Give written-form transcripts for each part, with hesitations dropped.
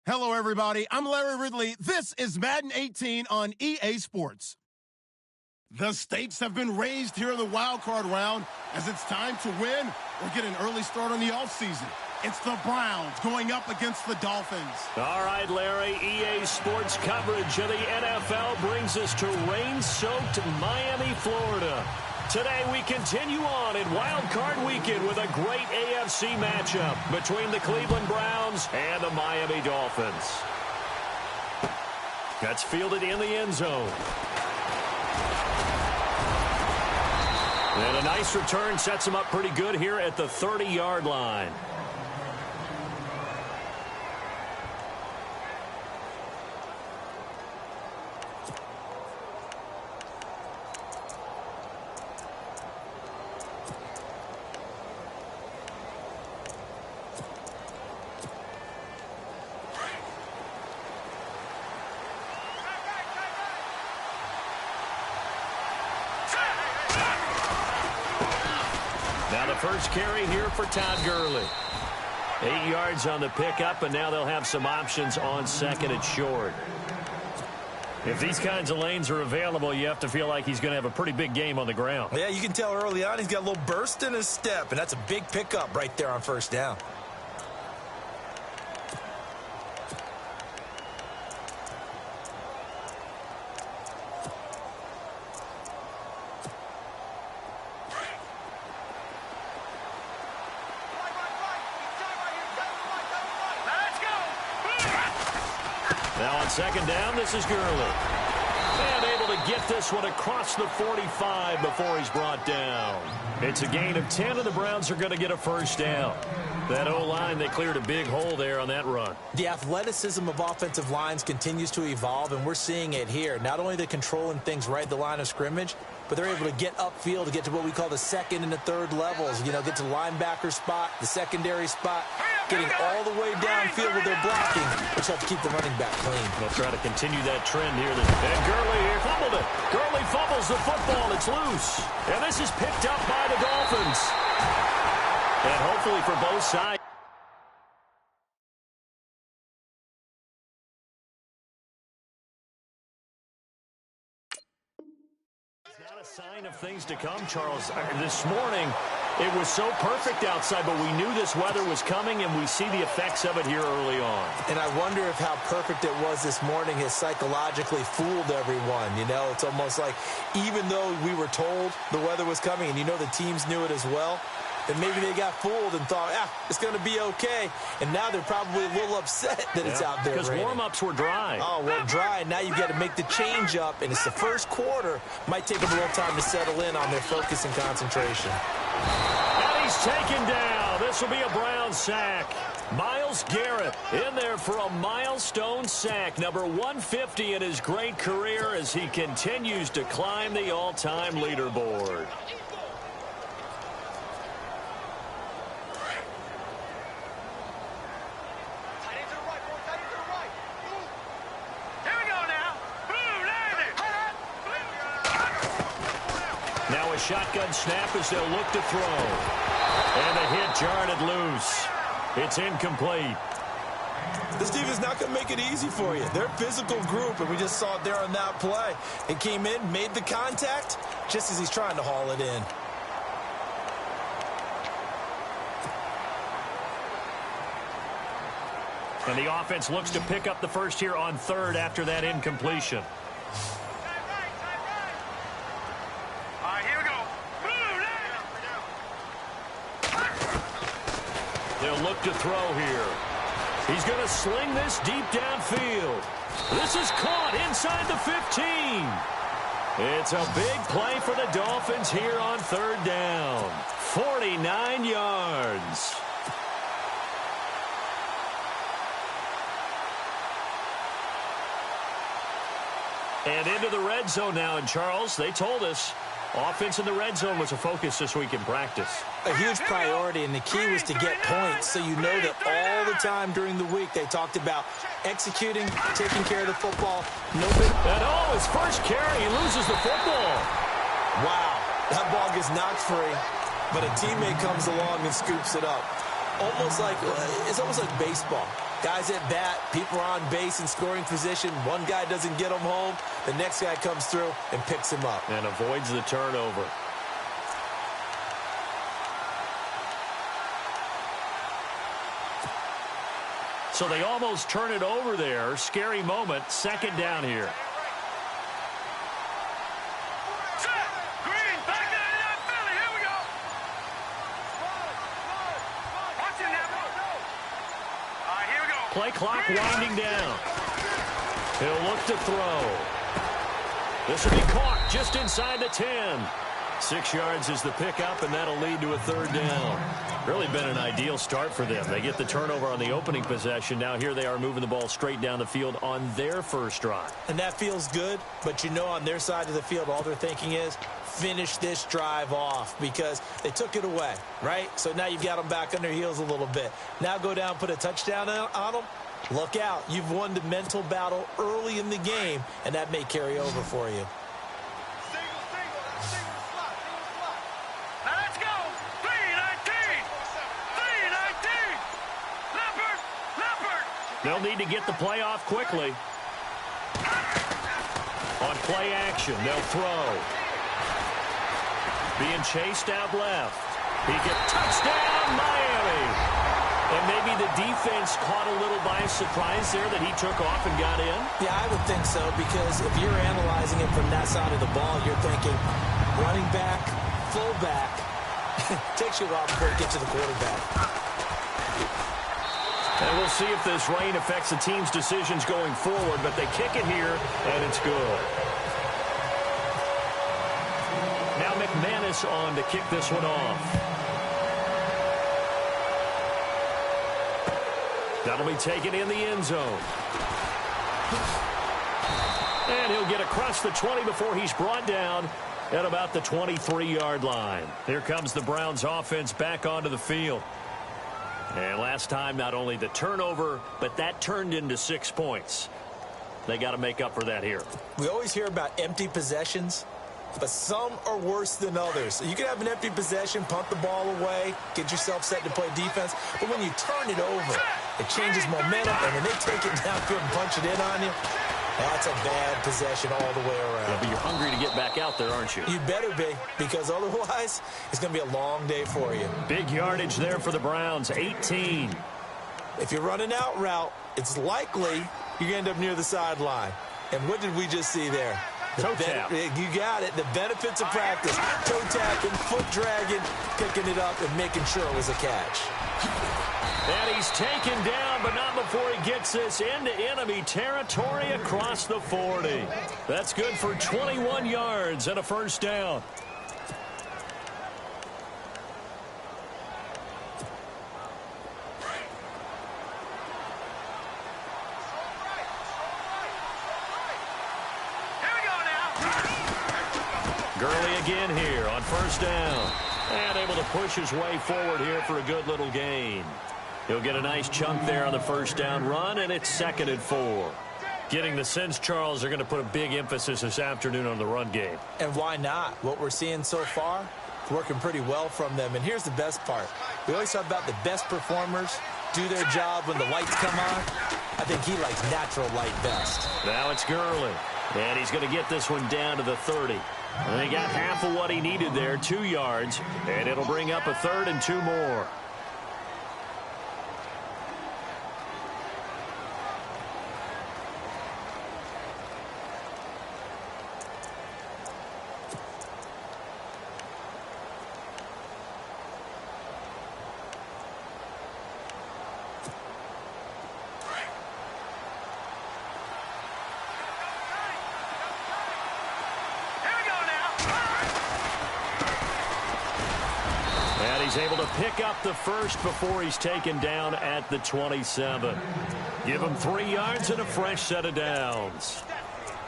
Hello, everybody. I'm Larry Ridley. This is Madden 18 on EA Sports. The stakes have been raised here in the wild card round as it's time to win or get an early start on the offseason. It's the Browns going up against the Dolphins. All right, Larry, EA Sports coverage of the NFL brings us to rain-soaked Miami, Florida. Today we continue on in Wild Card Weekend with a great AFC matchup between the Cleveland Browns and the Miami Dolphins. That's fielded in the end zone. And a nice return sets him up pretty good here at the 30-yard line. First carry here for Todd Gurley. 8 yards on the pickup, and now they'll have some options on second and short. If these kinds of lanes are available, you have to feel like he's going to have a pretty big game on the ground. Yeah, you can tell early on he's got a little burst in his step, and that's a big pickup right there on first down. Second down, this is Gurley. And able to get this one across the 45 before he's brought down. It's a gain of 10, and the Browns are going to get a first down. That O-line, they cleared a big hole there on that run. The athleticism of offensive lines continues to evolve, and we're seeing it here. Not only are they controlling things right at the line of scrimmage, but they're able to get upfield to get to what we call the second and the third levels. You know, get to the linebacker spot, the secondary spot, getting all the way downfield with their blocking, which helps keep the running back clean. They'll try to continue that trend here. And Gurley here fumbled it. Gurley fumbles the football. It's loose. And this is picked up by the Dolphins. And hopefully for both sides. Not a sign of things to come, Charles. This morning, it was so perfect outside, but we knew this weather was coming, and we see the effects of it here early on. And I wonder if how perfect it was this morning has psychologically fooled everyone. You know, it's almost like even though we were told the weather was coming, and you know the teams knew it as well, and maybe they got fooled and thought, it's going to be okay. And now they're probably a little upset that it's out there because raining. Warm-ups were dry. Oh, well, dry. Now you've got to make the change up, and it's the first quarter. Might take them a little time to settle in on their focus and concentration. And he's taken down. This will be a Brown sack. Myles Garrett in there for a milestone sack, number 150 in his great career as he continues to climb the all-time leaderboard. Now a shotgun snap as they'll look to throw. And the hit jarred it loose. It's incomplete. This team is not going to make it easy for you. They're a physical group, and we just saw it there on that play. It came in, made the contact, just as he's trying to haul it in. And the offense looks to pick up the first here on third after that incompletion. They'll look to throw here. He's going to sling this deep downfield. This is caught inside the 15. It's a big play for the Dolphins here on third down. 49 yards. And into the red zone now. And Charles, they told us offense in the red zone was a focus this week in practice. A huge priority, and the key was to get points. So you know that all the time during the week they talked about executing, taking care of the football. No big. And his first carry, he loses the football. Wow, that ball gets knocked free, but a teammate comes along and scoops it up. It's almost like baseball. Guys at bat, people are on base in scoring position. One guy doesn't get him home. The next guy comes through and picks him up. And avoids the turnover. So they almost turn it over there. Scary moment. Second down here. Play clock winding down. He'll look to throw. This will be caught just inside the 10. 6 yards is the pickup, and that'll lead to a third down. Really been an ideal start for them. They get the turnover on the opening possession. Now here they are moving the ball straight down the field on their first drive. And that feels good, but you know on their side of the field, all they're thinking is finish this drive off because they took it away, right? So now you've got them back on their heels a little bit. Now go down, put a touchdown on them. Look out. You've won the mental battle early in the game, and that may carry over for you. They'll need to get the play off quickly. On play action, they'll throw. Being chased out left. He gets touchdown, Miami. And maybe the defense caught a little by surprise there that he took off and got in? Yeah, I would think so, because if you're analyzing it from that side of the ball, you're thinking running back, fullback. Takes you a while before you get to the quarterback. And we'll see if this rain affects the team's decisions going forward, but they kick it here, and it's good. Now McManus on to kick this one off. That'll be taken in the end zone. And he'll get across the 20 before he's brought down at about the 23-yard line. Here comes the Browns offense back onto the field. And last time, not only the turnover, but that turned into 6 points. They got to make up for that here. We always hear about empty possessions, but some are worse than others. You can have an empty possession, punt the ball away, get yourself set to play defense, but when you turn it over, it changes momentum, and when they take it downfield and punch it in on you, that's a bad possession all the way around. Yeah, but you're hungry to get back out there, aren't you? You better be, because otherwise, it's going to be a long day for you. Big yardage there for the Browns, 18. If you're running out route, it's likely you're going to end up near the sideline. And what did we just see there? Toe tap. You got it. The benefits of practice. Toe tapping, foot dragging, picking it up, and making sure it was a catch. And he's taken down, but not before he gets this into enemy territory across the 40. That's good for 21 yards and a first down. Gurley again here on first down. And able to push his way forward here for a good little gain. He'll get a nice chunk there on the first down run, and it's 2nd and 4. Getting the sense, Charles, they're going to put a big emphasis this afternoon on the run game. And why not? What we're seeing so far, it's working pretty well from them. And here's the best part. We always talk about the best performers do their job when the lights come on. I think he likes natural light best. Now it's Gurley. And he's going to get this one down to the 30. And he got half of what he needed there, 2 yards. And it'll bring up a 3rd and 2 more. He's able to pick up the first before he's taken down at the 27. Give him 3 yards and a fresh set of downs.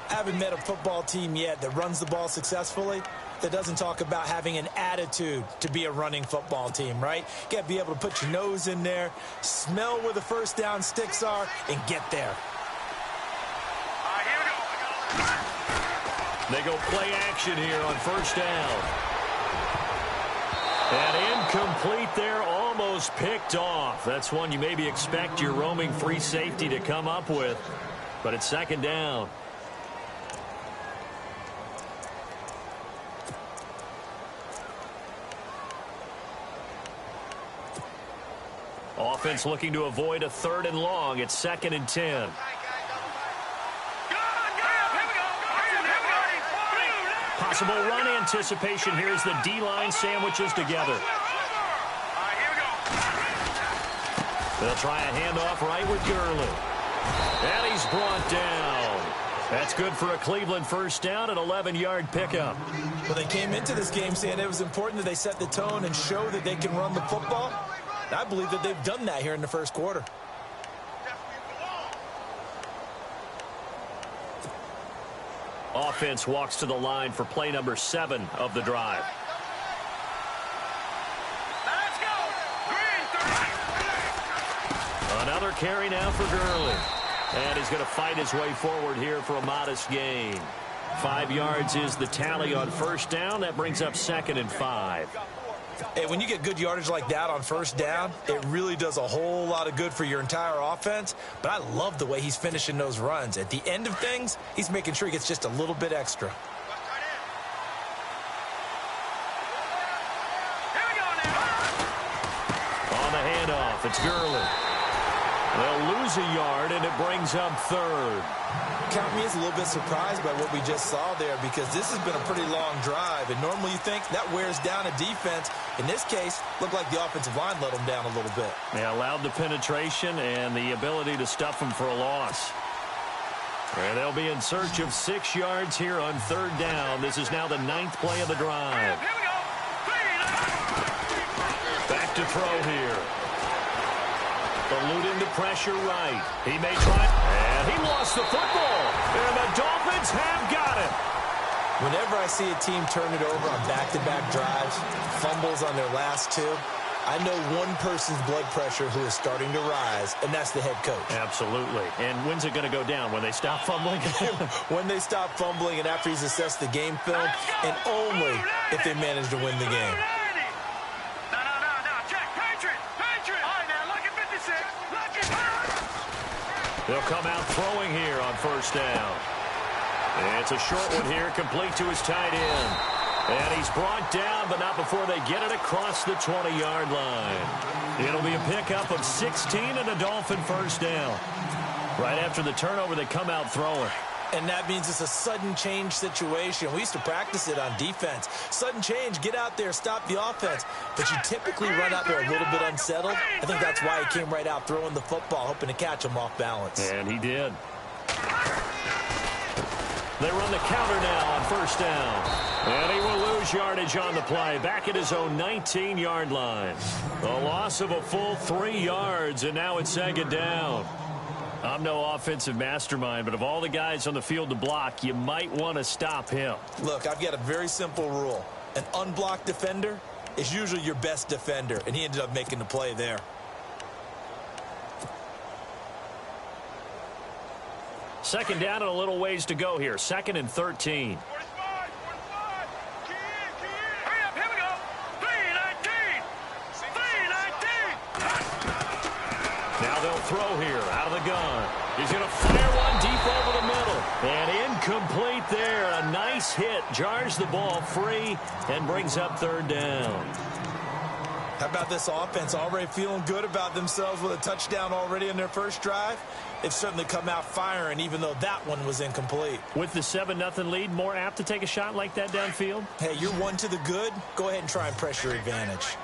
I haven't met a football team yet that runs the ball successfully that doesn't talk about having an attitude to be a running football team, right? You got to be able to put your nose in there, smell where the first down sticks are, and get there. They go play action here on first down. And incomplete there, almost picked off. That's one you maybe expect your roaming free safety to come up with. But it's second down. Offense looking to avoid a 3rd and long. It's 2nd and 10. Possible run anticipation here as the D-line sandwiches together. They'll try a handoff right with Gurley. And he's brought down. That's good for a Cleveland first down, an 11-yard pickup. Well, they came into this game saying it was important that they set the tone and show that they can run the football. And I believe that they've done that here in the first quarter. Offense walks to the line for play number 7 of the drive. Another carry now for Gurley. And he's going to fight his way forward here for a modest gain. 5 yards is the tally on first down. That brings up 2nd and 5. Hey, when you get good yardage like that on first down, it really does a whole lot of good for your entire offense. But I love the way he's finishing those runs. At the end of things, he's making sure he gets just a little bit extra. On the handoff, it's Gurley. They'll lose a yard, and it brings up 3rd. Count me as a little bit surprised by what we just saw there, because this has been a pretty long drive, and normally you think that wears down a defense. In this case, looked like the offensive line let them down a little bit. They allowed the penetration and the ability to stuff them for a loss. And they'll be in search of 6 yards here on 3rd down. This is now the 9th play of the drive. Back to throw here. Eluding the pressure right. He may try, and he lost the football. And the Dolphins have got it. Whenever I see a team turn it over on back-to-back drives, fumbles on their last 2, I know one person's blood pressure who is starting to rise, and that's the head coach. Absolutely. And when's it going to go down? When they stop fumbling? When they stop fumbling and after he's assessed the game film, and only if they manage to win the game. They'll come out throwing here on first down. And it's a short one here, complete to his tight end. And he's brought down, but not before they get it across the 20-yard line. It'll be a pickup of 16 and a Dolphin first down. Right after the turnover, they come out throwing. And that means it's a sudden change situation. We used to practice it on defense. Sudden change, get out there, stop the offense. But you typically run out there a little bit unsettled. I think that's why he came right out throwing the football, hoping to catch him off balance. And he did. They run the counter now on first down. And he will lose yardage on the play, back at his own 19-yard line. A loss of a full 3 yards, and now it's 2nd down. I'm no offensive mastermind, but of all the guys on the field to block, you might want to stop him. Look, I've got a very simple rule. An unblocked defender is usually your best defender, and he ended up making the play there. Second down and a little ways to go here. 2nd and 13. Now they'll throw here out of the gun. He's going to fire one deep over the middle. And incomplete there. A nice hit. Jars the ball free and brings up 3rd down. How about this offense already feeling good about themselves with a touchdown already in their first drive? They've certainly come out firing, even though that one was incomplete. With the 7-0 lead, more apt to take a shot like that downfield? Hey, you're one to the good. Go ahead and try and press your advantage.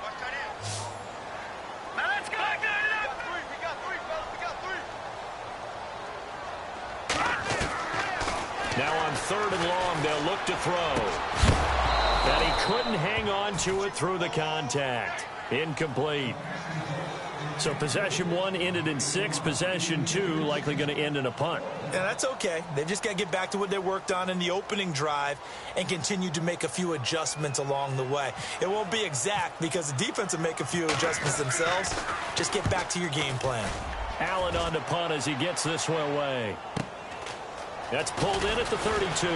Now on 3rd and long, they'll look to throw. And he couldn't hang on to it through the contact. Incomplete. So possession 1 ended in 6. Possession 2 likely going to end in a punt. Yeah, that's okay. They've just got to get back to what they worked on in the opening drive and continue to make a few adjustments along the way. It won't be exact because the defense will make a few adjustments themselves. Just get back to your game plan. Allen on the punt as he gets this one away. That's pulled in at the 32.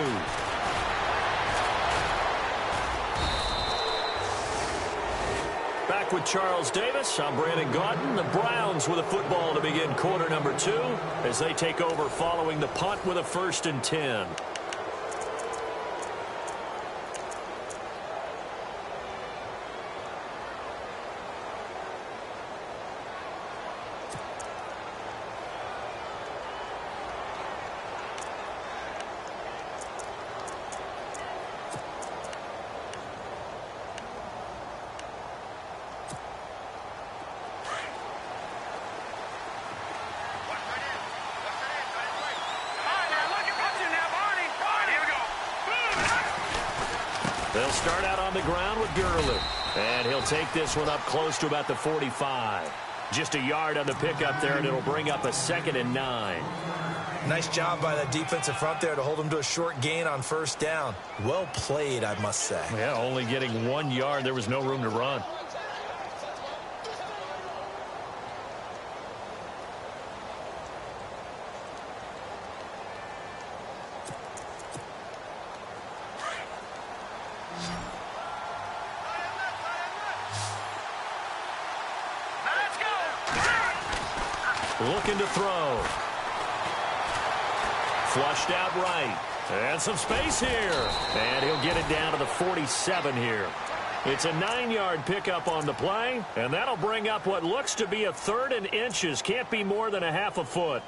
back with Charles Davis. I'm Brandon Gaudin. The Browns with a football to begin quarter number 2 as they take over following the punt with a 1st and 10. They'll start out on the ground with Gurley. And he'll take this one up close to about the 45. Just a yard on the pickup there, and it'll bring up a 2nd and 9. Nice job by that defensive front there to hold him to a short gain on 1st down. Well played, I must say. Yeah, only getting 1 yard. There was no room to run. Looking to throw. Flushed out right. And some space here. And he'll get it down to the 47 here. It's a 9-yard pickup on the play. And that'll bring up what looks to be a 3rd and inches. Can't be more than a half a foot.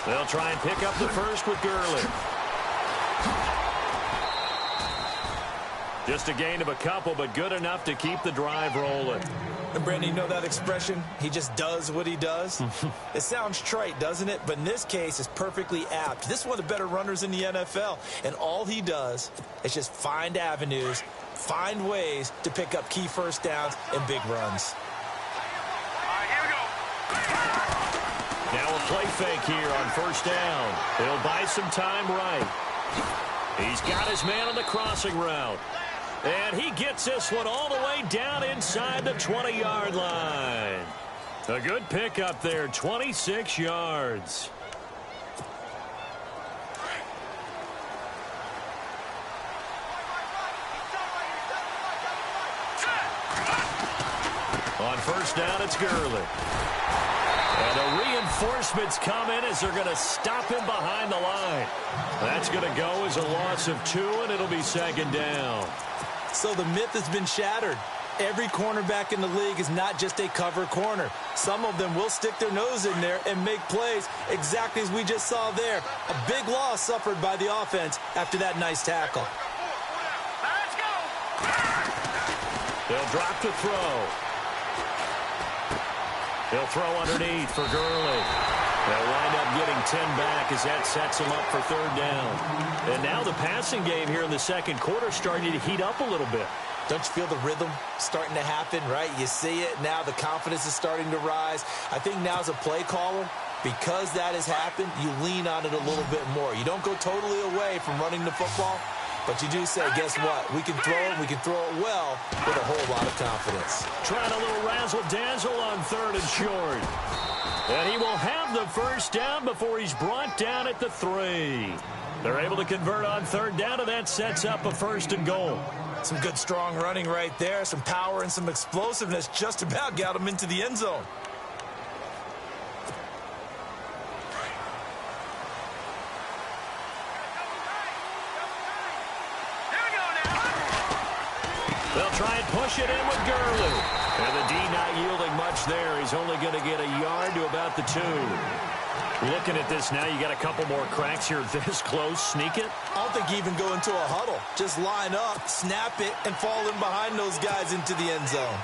They'll try and pick up the 1st with Gurley. Just a gain of a couple, but good enough to keep the drive rolling. And Brandon, you know that expression? He just does what he does. It sounds trite, doesn't it? But in this case, it's perfectly apt. This is one of the better runners in the NFL. And all he does is just find avenues, find ways to pick up key 1st downs and big runs. Now a play fake here on 1st down. He'll buy some time right. He's got his man on the crossing route. And he gets this one all the way down inside the 20-yard line. A good pickup there, 26 yards. On 1st down, it's Gurley. And the reinforcements come in as they're going to stop him behind the line. That's going to go as a loss of 2, and it'll be 2nd down. So the myth has been shattered. Every cornerback in the league is not just a cover corner. Some of them will stick their nose in there and make plays exactly as we just saw there. A big loss suffered by the offense after that nice tackle. Let's go! They'll drop to throw. He'll throw underneath for Gurley. They'll wind up getting 10 back as that sets him up for 3rd down. And now the passing game here in the 2nd quarter starting to heat up a little bit. Don't you feel the rhythm starting to happen, right? You see it. Now the confidence is starting to rise. I think now as a play caller, because that has happened, you lean on it a little bit more. You don't go totally away from running the football, but you do say, guess what? We can throw it. We can throw it well with a whole lot of confidence. Trying a little razzle-dazzle on 3rd and short. And he will have the 1st down before he's brought down at the 3. They're able to convert on 3rd down, and that sets up a 1st and goal. Some good, strong running right there. Some power and some explosiveness just about got him into the end zone. They'll try and push it in with Gurley. And the D not yielding much there. He's only going to get a yard to about the 2. Looking at this now, you got a couple more cracks here this close. Sneak it. I don't think you even go into a huddle. Just line up, snap it, and fall in behind those guys into the end zone.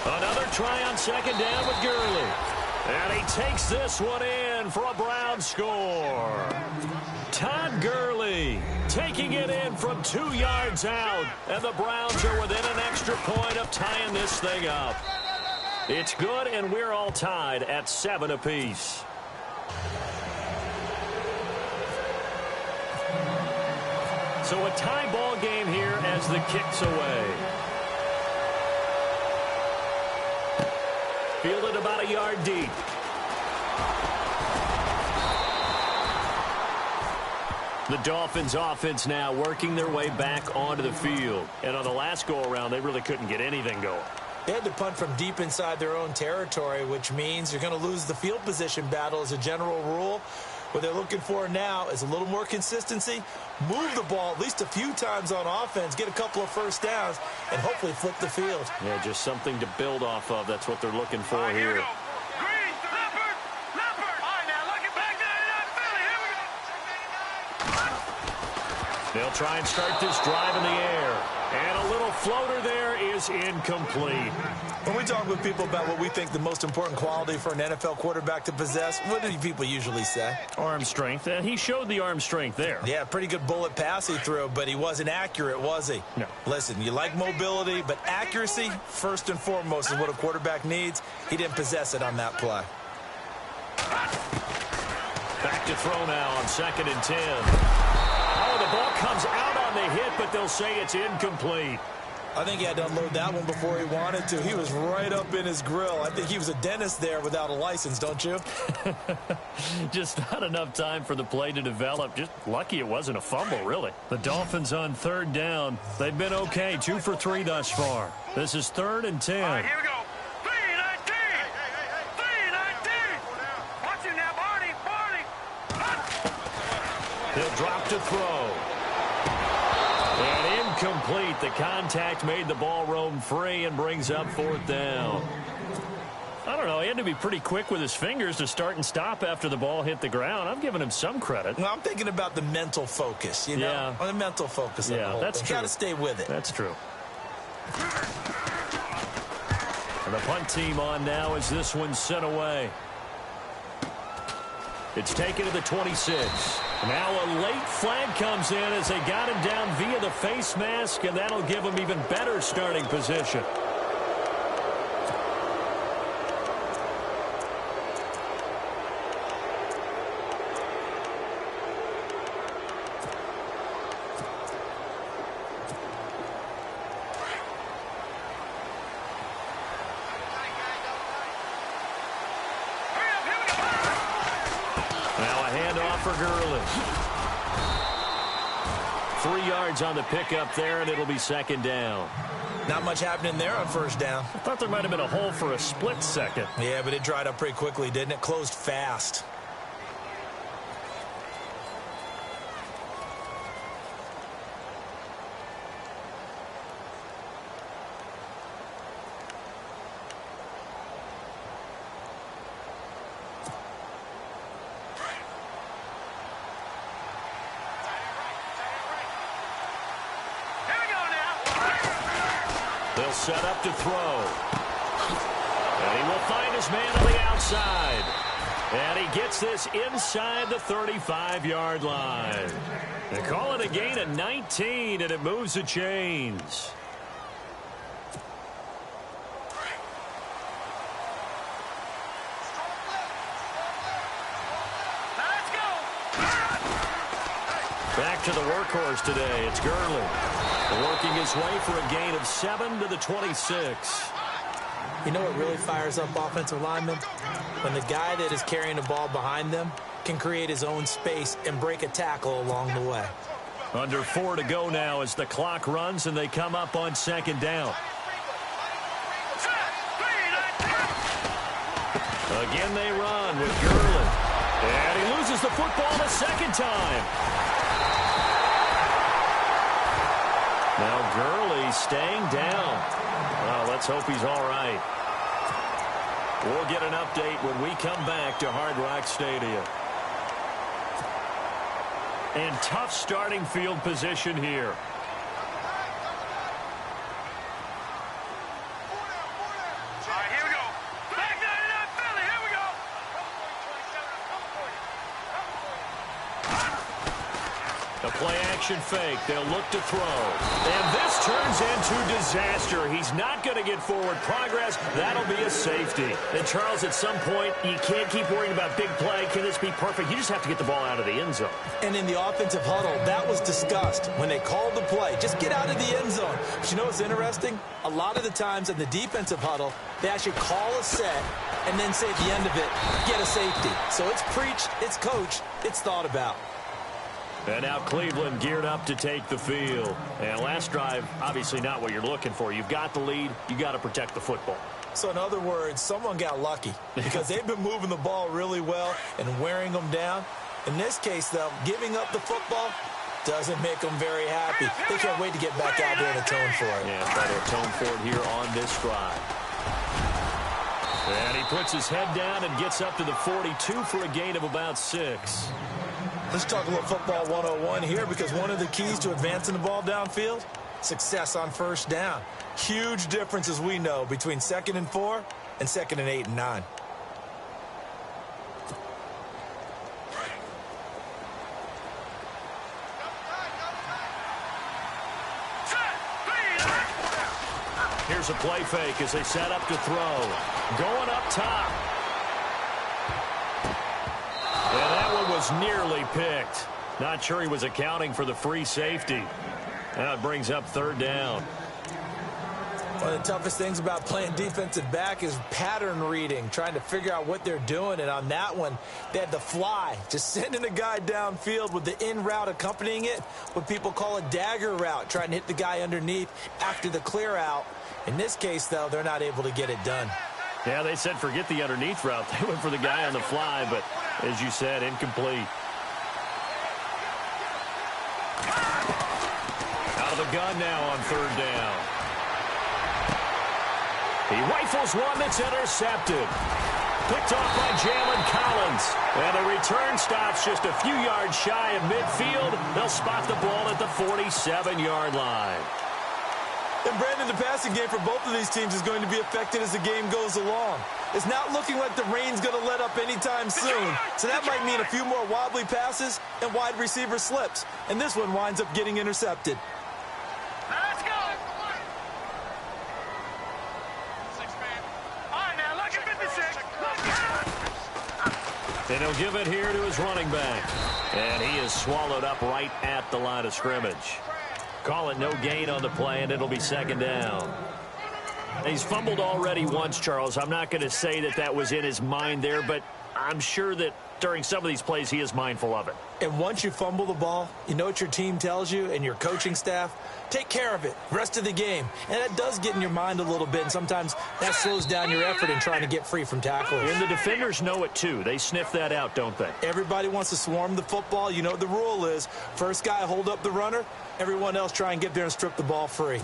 Another try on 2nd down with Gurley. And he takes this one in for a Brown score. Todd Gurley taking it in from 2 yards out. And the Browns are within an extra point of tying this thing up. It's good, and we're all tied at 7 apiece. So a tie ball game here as the kick's away. Fielded about a yard deep. The Dolphins offense now working their way back onto the field. And on the last go-around, they really couldn't get anything going. They had to punt from deep inside their own territory, which means you're going to lose the field position battle as a general rule. What they're looking for now is a little more consistency, move the ball at least a few times on offense, get a couple of first downs, and hopefully flip the field. Yeah, just something to build off of. That's what they're looking for here. Here we go. Green, Leopard. All right, now look it back there. Philly, here we go. They'll try and start this drive in the air. And a little floater there is incomplete. When we talk with people about what we think the most important quality for an NFL quarterback to possess, what do people usually say? Arm strength, and he showed the arm strength there. Yeah, pretty good bullet pass he threw, but he wasn't accurate, was he? No. Listen, you like mobility, but accuracy, first and foremost, is what a quarterback needs. He didn't possess it on that play. Back to throw now on 2nd and 10. Oh, the ball comes out on the hit, but they'll say it's incomplete. I think he had to unload that one before he wanted to. He was right up in his grill. I think he was a dentist there without a license, don't you? Just not enough time for the play to develop. Just lucky it wasn't a fumble, really. The Dolphins on 3rd down. They've been okay, 2 for 3 thus far. This is 3rd and 10. All right, here we go. 3-19. 3-19. Watch it now, Barney. He'll drop to throw. And incomplete. The contact made the ball roam free and brings up 4th down. I don't know. He had to be pretty quick with his fingers to start and stop after the ball hit the ground. I'm giving him some credit. Well, I'm thinking about the mental focus, you know? Yeah. On the mental focus. Yeah, that's true. Got to stay with it. That's true. And the punt team on now as this one's sent away. It's taken to the 26. Now a late flag comes in as they got him down via the face mask, and that'll give him even better starting position. Now a handoff for Gurley. 3 yards on the pickup there, and it'll be 2nd down. Not much happening there on 1st down. I thought there might have been a hole for a split second. Yeah, but it dried up pretty quickly, didn't it? Closed fast. They'll set up to throw. And he will find his man on the outside. And he gets this inside the 35-yard line. They call it a gain of 19, and it moves the chains. Let's go. Back to the workhorse today. It's Gurley. Working his way for a gain of 7 to the 26. You know what really fires up offensive linemen? When the guy that is carrying the ball behind them can create his own space and break a tackle along the way. Under 4 to go now as the clock runs and they come up on 2nd down. Again they run with Gurley. And he loses the football the 2nd time. Now Gurley staying down. Well, let's hope he's all right. We'll get an update when we come back to Hard Rock Stadium. And tough starting field position here. All right, here we go. Back 99 Philly, here we go. A play-action fake. They'll look to throw. And this turns into disaster. He's not going to get forward progress. That'll be a safety. And, Charles, at some point, you can't keep worrying about big play. Can this be perfect? You just have to get the ball out of the end zone. And in the offensive huddle, that was discussed when they called the play. Just get out of the end zone. But you know what's interesting? A lot of the times in the defensive huddle, they actually call a set and then say at the end of it, get a safety. So it's preached, it's coached, it's thought about. And now Cleveland geared up to take the field. And last drive, obviously not what you're looking for. You've got the lead. You got to protect the football. So in other words, someone got lucky because they've been moving the ball really well and wearing them down. In this case, though, giving up the football doesn't make them very happy. They can't wait to get back out there and atone for it. Yeah, try to atone for it here on this drive. And he puts his head down and gets up to the 42 for a gain of about 6. Let's talk a little football 101 here because one of the keys to advancing the ball downfield, success on first down. Huge difference, as we know, between 2nd and 4 and 2nd and 8 and 9. Here's a play fake as they set up to throw. Going up top. And that one was nearly picked. Not sure he was accounting for the free safety. Now it brings up 3rd down. One of the toughest things about playing defensive back is pattern reading, trying to figure out what they're doing. And on that one, they had the fly, just sending a guy downfield with the in route accompanying it, what people call a dagger route, trying to hit the guy underneath after the clear out. In this case, though, they're not able to get it done. Yeah, they said forget the underneath route. They went for the guy on the fly, but as you said, incomplete. Out of the gun now on 3rd down. He rifles one that's intercepted. Picked off by Jalen Collins. And the return stops just a few yards shy of midfield. They'll spot the ball at the 47-yard line. And, Brandon, the passing game for both of these teams is going to be affected as the game goes along. It's not looking like the rain's going to let up anytime soon. So that might mean a few more wobbly passes and wide receiver slips. And this one winds up getting intercepted. Let's go. All right, now, look at 56. And he'll give it here to his running back. And he is swallowed up right at the line of scrimmage. Call it no gain on the play, and it'll be 2nd down. He's fumbled already once, Charles. I'm not going to say that that was in his mind there, but I'm sure that during some of these plays he is mindful of it. And once you fumble the ball, you know what your team tells you and your coaching staff? Take care of it. Rest of the game. And that does get in your mind a little bit, and sometimes that slows down your effort in trying to get free from tackles. And the defenders know it, too. They sniff that out, don't they? Everybody wants to swarm the football. You know what the rule is. First guy hold up the runner. Everyone else try and get there and strip the ball free.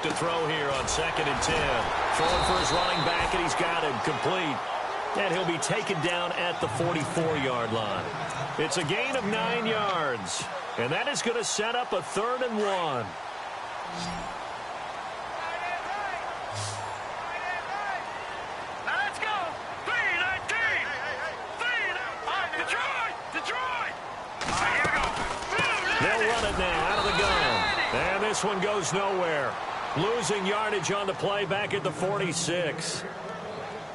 To throw here on 2nd and 10. Throwing for his running back, and he's got him complete. And he'll be taken down at the 44-yard line. It's a gain of 9 yards. And that is going to set up a 3rd and 1. Let's go. 3-19. Detroit. Here we go. They'll run it now out of the gun. And this one goes nowhere. Losing yardage on the play back at the 46.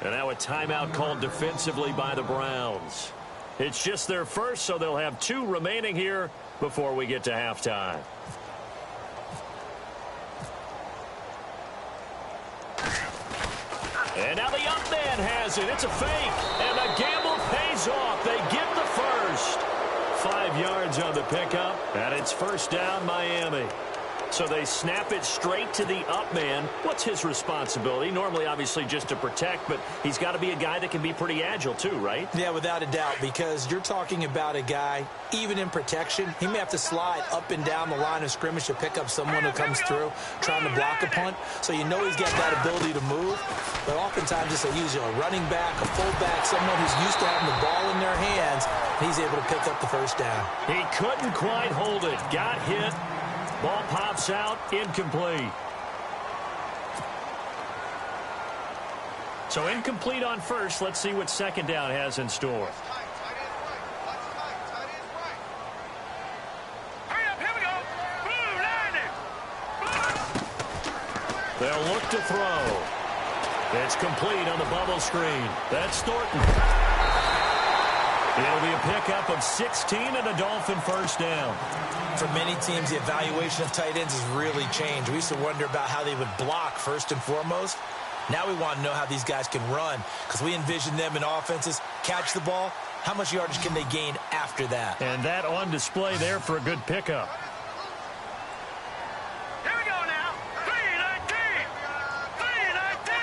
And now a timeout called defensively by the Browns. It's just their first, so they'll have 2 remaining here before we get to halftime. And now the up man has it. It's a fake. And the gamble pays off. They get the first. 5 yards on the pickup. And it's 1st down, Miami. So they snap it straight to the up man. What's his responsibility? Normally, obviously, just to protect, but he's got to be a guy that can be pretty agile too, right? Yeah, without a doubt, because you're talking about a guy, even in protection, he may have to slide up and down the line of scrimmage to pick up someone who comes through trying to block a punt. So you know he's got that ability to move, but oftentimes it's usually a running back, a fullback, someone who's used to having the ball in their hands, and he's able to pick up the first down. He couldn't quite hold it. Got hit. Ball pops out, incomplete. So incomplete on first. Let's see what second down has in store. Hurry up, here we go. Boom, landing. They'll look to throw. It's complete on the bubble screen. That's Thornton. It'll be a pickup of 16 and a Dolphin first down. For many teams, the evaluation of tight ends has really changed. We used to wonder about how they would block first and foremost. Now we want to know how these guys can run, because we envision them in offenses catch the ball. How much yardage can they gain after that? And that on display there for a good pickup. Here we go now. 3-19. 3-19.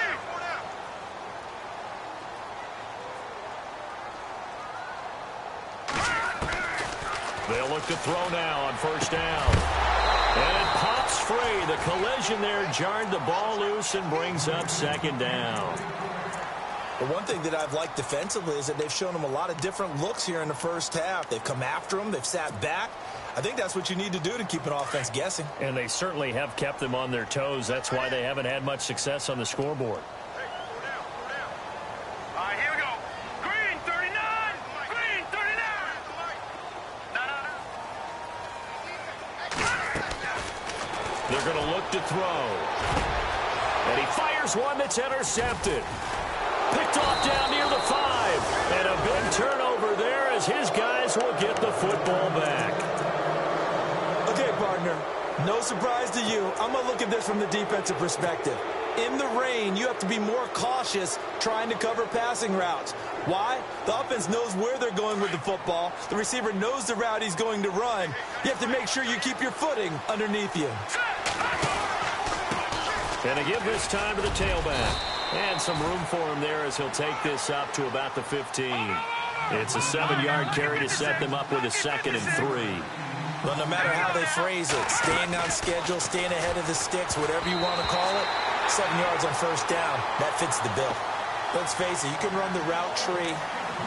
They'll look to throw now on first down. And it pops free. The collision there jarred the ball loose and brings up second down. The one thing that I've liked defensively is that they've shown them a lot of different looks here in the first half. They've come after them. They've sat back. I think that's what you need to do to keep an offense guessing. And they certainly have kept them on their toes. That's why they haven't had much success on the scoreboard. All right, here we go. Green 39. Green 39. They're going to look to throw. And he fires one that's intercepted. Picked off down near the 5. And a big turnover there as his guys will get the football back. Okay, partner, no surprise to you. I'm going to look at this from the defensive perspective. In the rain, you have to be more cautious trying to cover passing routes. Why? The offense knows where they're going with the football. The receiver knows the route he's going to run. You have to make sure you keep your footing underneath you. And to give this time to the tailback. And some room for him there as he'll take this up to about the 15. It's a 7-yard carry to set them up with a 2nd and 3. Well, no matter how they phrase it, staying on schedule, staying ahead of the sticks, whatever you want to call it, 7 yards on first down, that fits the bill. Let's face it, you can run the route tree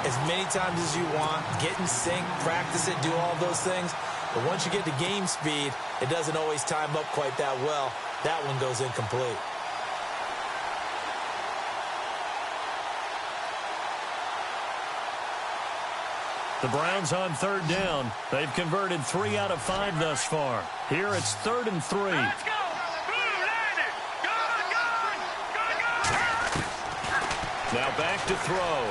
as many times as you want, get in sync, practice it, do all those things. But once you get to game speed, it doesn't always time up quite that well. That one goes incomplete. The Browns on 3rd down. They've converted 3 out of 5 thus far. Here it's 3rd and 3. Let's go. Boom, landing. Go. Now back to throw.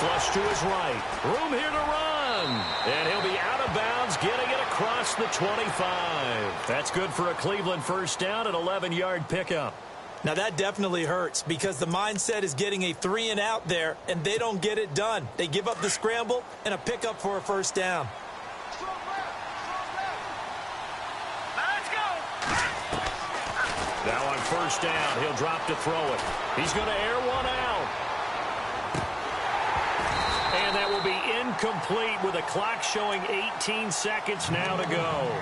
Flush to his right. Room here to run. And he'll be out of bounds, getting it across the 25. That's good for a Cleveland first down, an 11-yard pickup. Now, that definitely hurts because the mindset is getting a 3-and-out there, and they don't get it done. They give up the scramble and a pickup for a first down. Let's go. Now on first down, he'll drop to throw it. He's going to air one out. And that will be incomplete with a clock showing 18 seconds now to go.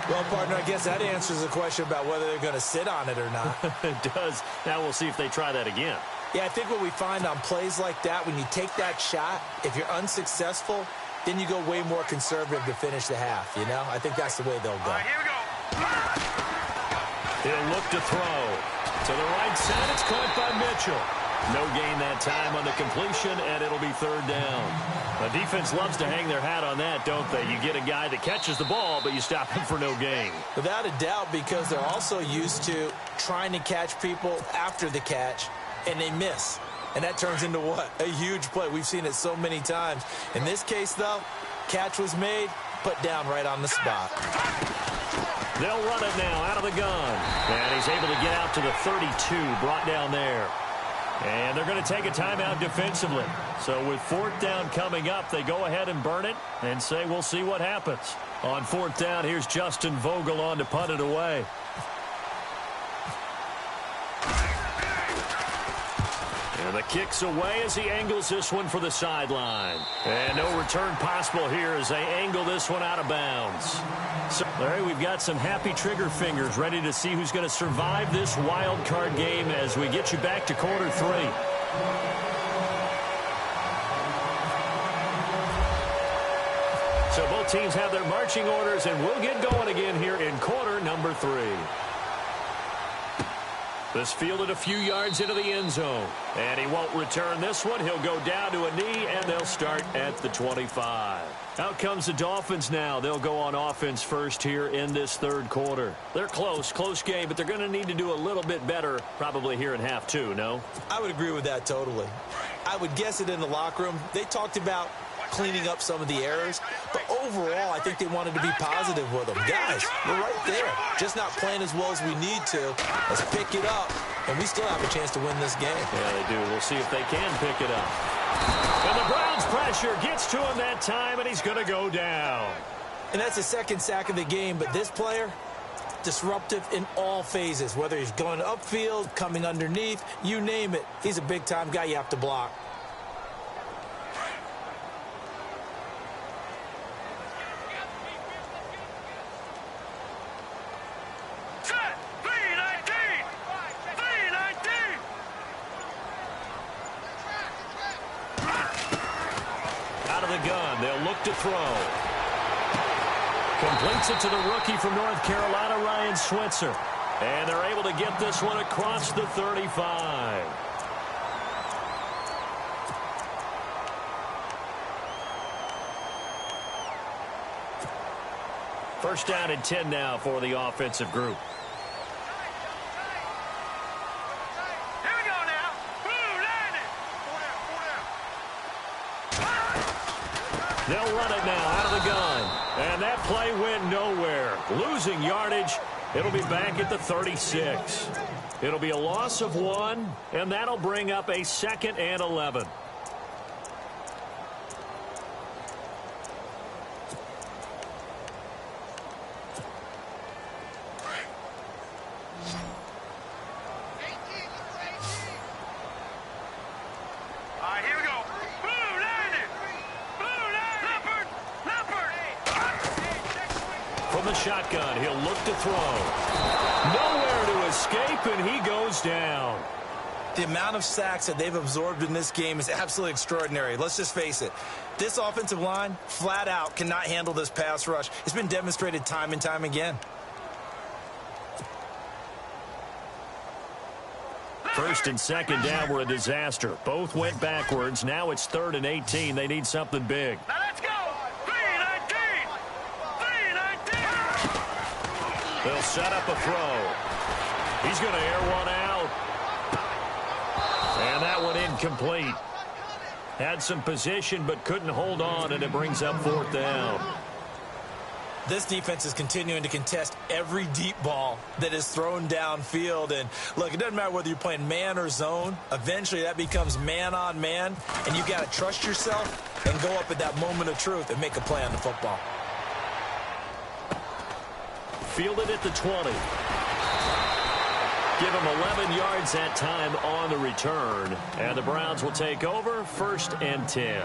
Well, partner, I guess that answers the question about whether they're going to sit on it or not. It does. Now we'll see if they try that again. Yeah, I think what we find on plays like that, when you take that shot, if you're unsuccessful, then you go way more conservative to finish the half, you know? I think that's the way they'll go. All right, here we go. He'll look to throw. To the right side, it's caught by Mitchell. No gain that time on the completion, and it'll be 3rd down. The defense loves to hang their hat on that, don't they? You get a guy that catches the ball, but you stop him for no gain. Without a doubt, because they're also used to trying to catch people after the catch, and they miss. And that turns into what? A huge play. We've seen it so many times. In this case, though, catch was made, put down right on the spot. They'll run it now out of the gun. And he's able to get out to the 32, brought down there. And they're going to take a timeout defensively. So with 4th down coming up, they go ahead and burn it and say we'll see what happens. On fourth down, here's Justin Vogel on to punt it away. And the kick's away as he angles this one for the sideline. And no return possible here as they angle this one out of bounds. So, Larry, we've got some happy trigger fingers ready to see who's going to survive this wild card game as we get you back to quarter 3. So both teams have their marching orders, and we'll get going again here in quarter number 3. This fielded a few yards into the end zone. And he won't return this one. He'll go down to a knee, and they'll start at the 25. Out comes the Dolphins now. They'll go on offense first here in this third quarter. They're close game, but they're going to need to do a little bit better probably here in half 2, no? I would agree with that totally. I would guess it in the locker room. They talked about cleaning up some of the errors, but overall I think they wanted to be positive with them. Guys, we're right there, just not playing as well as we need to. Let's pick it up, and we still have a chance to win this game. Yeah, they do. We'll see if they can pick it up. And the Browns pressure gets to him that time, and he's going to go down. And that's the second sack of the game, but this player, disruptive in all phases, whether he's going upfield, coming underneath, you name it. He's a big-time guy you have to block. They'll look to throw. Completes it to the rookie from North Carolina, Ryan Switzer. And they're able to get this one across the 35. First down and 10 now for the offensive group. They'll run it now out of the gun. And that play went nowhere. Losing yardage. It'll be back at the 36. It'll be a loss of 1, and that'll bring up a 2nd and 11. Shotgun. He'll look to throw. Nowhere to escape, and he goes down. The amount of sacks that they've absorbed in this game is absolutely extraordinary. Let's just face it. This offensive line, flat out, cannot handle this pass rush. It's been demonstrated time and time again. First and second down were a disaster. Both went backwards. Now it's 3rd and 18. They need something big. Now let's go. They'll set up a throw. He's going to air one out. And that one incomplete. Had some position but couldn't hold on, and it brings up 4th down. This defense is continuing to contest every deep ball that is thrown downfield. And look, it doesn't matter whether you're playing man or zone. Eventually that becomes man on man, and you got to trust yourself and go up at that moment of truth and make a play on the football. Fielded at the 20. Give him 11 yards that time on the return. And the Browns will take over 1st and 10.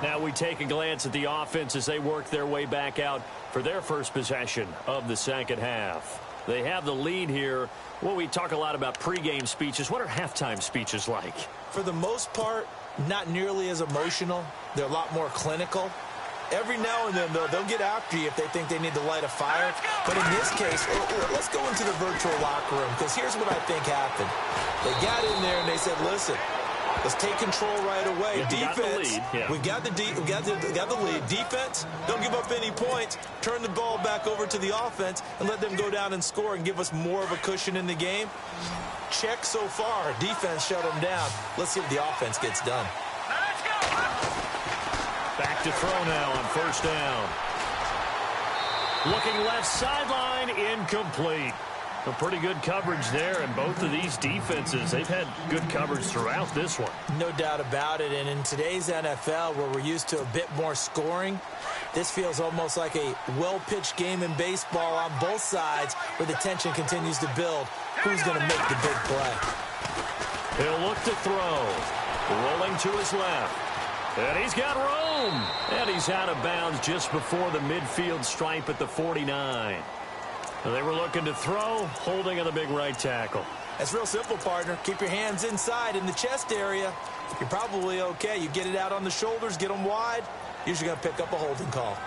Now we take a glance at the offense as they work their way back out for their first possession of the second half. They have the lead here. Well, we talk a lot about pregame speeches. What are halftime speeches like? For the most part, not nearly as emotional. They're a lot more clinical. Every now and then, though, they'll get after you if they think they need to light a fire. But in this case, let's go into the virtual locker room, because here's what I think happened. They got in there and they said, listen, let's take control right away. Defense, we got the lead. Defense, don't give up any points. Turn the ball back over to the offense and let them go down and score and give us more of a cushion in the game. Check so far. Defense shut them down. Let's see what the offense gets done. Back to throw now on 1st down. Looking left sideline, incomplete. A pretty good coverage there, and both of these defenses, they've had good coverage throughout this one. No doubt about it, and in today's NFL, where we're used to a bit more scoring, This feels almost like a well-pitched game in baseball on both sides where the tension continues to build. Who's going to make the big play? He'll look to throw. Rolling to his left. And he's got room. And he's out of bounds just before the midfield stripe at the 49. They were looking to throw, holding on the big right tackle. That's real simple, partner. Keep your hands inside in the chest area. You're probably okay. You get it out on the shoulders, get them wide. Usually going to pick up a holding call.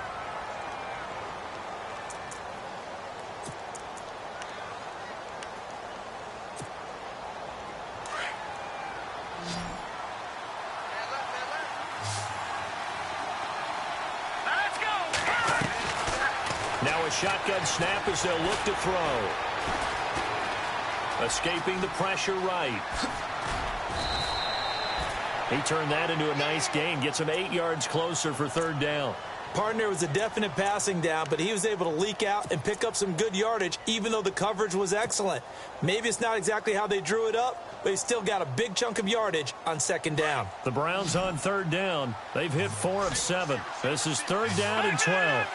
Now a shotgun snap as they'll look to throw. Escaping the pressure right. He turned that into a nice gain. Gets him 8 yards closer for third down. Partner was a definite passing down, but he was able to leak out and pick up some good yardage, even though the coverage was excellent. Maybe it's not exactly how they drew it up, but he still got a big chunk of yardage on second down. The Browns on third down. They've hit 4 of 7. This is third down and 12.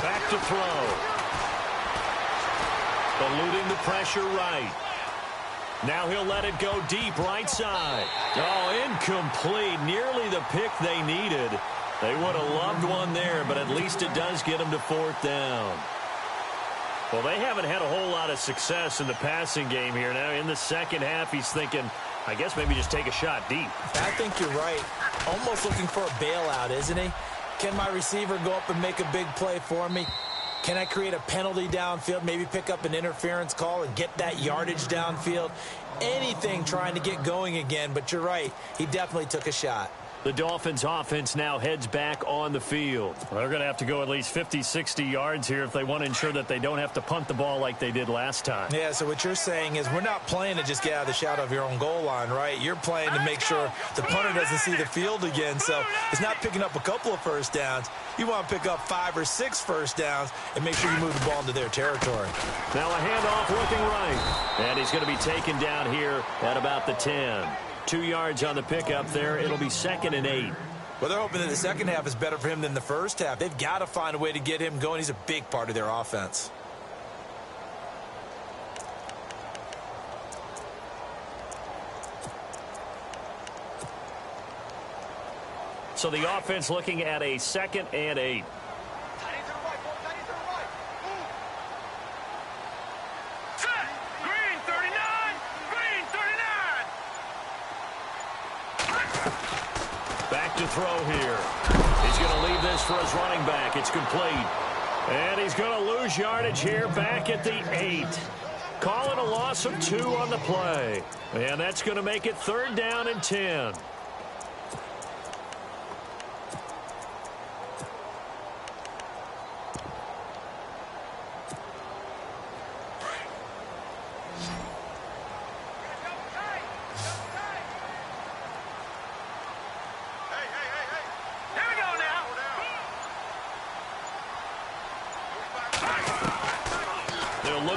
Back to throw. Eluding the pressure right. Now he'll let it go deep right side. Oh, incomplete. Nearly the pick they needed. They would have loved one there, but at least it does get them to fourth down. Well, they haven't had a whole lot of success in the passing game here. Now in the second half, he's thinking, I guess maybe just take a shot deep. I think you're right. Almost looking for a bailout, isn't he? Can my receiver go up and make a big play for me? Can I create a penalty downfield, maybe pick up an interference call and get that yardage downfield? Anything trying to get going again, but you're right. He definitely took a shot. The Dolphins offense now heads back on the field. Well, they're going to have to go at least 50, 60 yards here if they want to ensure that they don't have to punt the ball like they did last time. Yeah, so what you're saying is we're not playing to just get out of the shadow of your own goal line, right? You're playing to make sure the punter doesn't see the field again. So it's not picking up a couple of first downs. You want to pick up 5 or 6 first downs and make sure you move the ball into their territory. Now a handoff looking right. And he's going to be taken down here at about the 10. 2 yards on the pickup there. It'll be 2nd and 8. Well, they're hoping that the second half is better for him than the first half. They've got to find a way to get him going. He's a big part of their offense. So the offense looking at a 2nd and 8. To throw here. He's going to leave this for his running back. It's complete. And he's going to lose yardage here back at the 8. Calling a loss of 2 on the play. And that's going to make it 3rd down and 10.